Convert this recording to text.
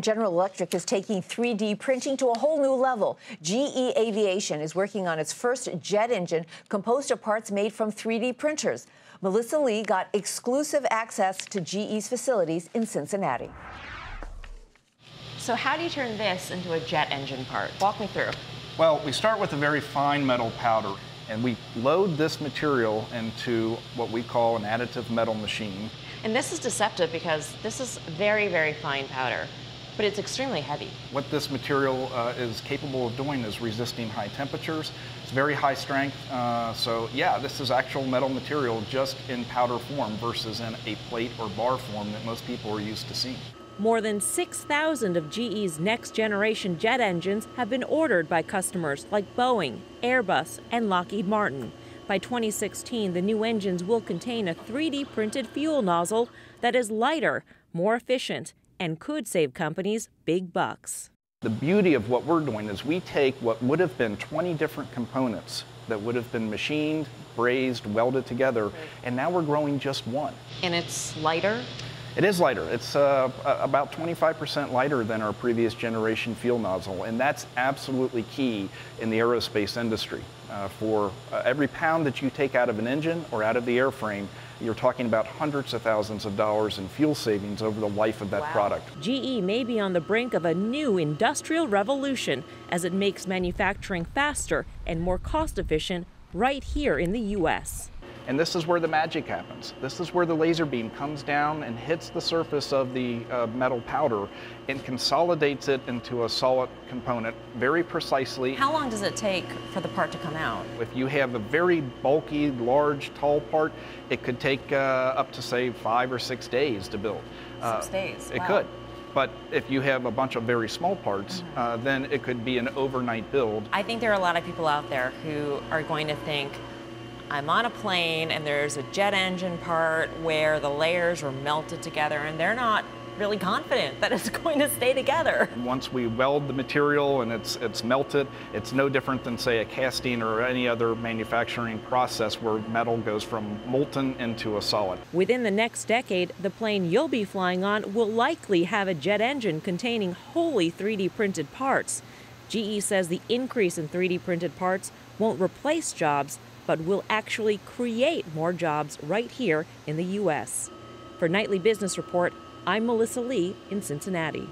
General Electric is taking 3D printing to a whole new level. GE Aviation is working on its first jet engine composed of parts made from 3D printers. Melissa Lee got exclusive access to GE's facilities in Cincinnati. So how do you turn this into a jet engine part? Walk me through. Well, we start with a very fine metal powder, and we load this material into what we call an additive metal machine. And this is deceptive because this is very, very fine powder, but it's extremely heavy. What this material is capable of doing is resisting high temperatures. It's very high strength, so yeah, this is actual metal material just in powder form versus in a plate or bar form that most people are used to seeing. More than 6,000 of GE's next-generation jet engines have been ordered by customers like Boeing, Airbus, and Lockheed Martin. By 2016, the new engines will contain a 3D printed fuel nozzle that is lighter, more efficient, and could save companies big bucks. The beauty of what we're doing is we take what would have been 20 different components that would have been machined, brazed, welded together, and now we're growing just one. And it's lighter? It is lighter. It's about 25% lighter than our previous generation fuel nozzle, and that's absolutely key in the aerospace industry. For every pound that you take out of an engine or out of the airframe, you're talking about hundreds of thousands of dollars in fuel savings over the life of that product. GE may be on the brink of a new industrial revolution as it makes manufacturing faster and more cost-efficient right here in the U.S. And this is where the magic happens. This is where the laser beam comes down and hits the surface of the metal powder and consolidates it into a solid component very precisely. How long does it take for the part to come out? If you have a very bulky, large, tall part, it could take up to, say, 5 or 6 days to build. 6 days? It could. But if you have a bunch of very small parts, then it could be an overnight build. I think there are a lot of people out there who are going to think, I'm on a plane and there's a jet engine part where the layers are melted together and they're not really confident that it's going to stay together. Once we weld the material and it's melted, it's no different than, say, a casting or any other manufacturing process where metal goes from molten into a solid. Within the next decade, the plane you'll be flying on will likely have a jet engine containing wholly 3D printed parts. GE says the increase in 3D printed parts won't replace jobs, but will actually create more jobs right here in the U.S. For Nightly Business Report, I'm Melissa Lee in Cincinnati.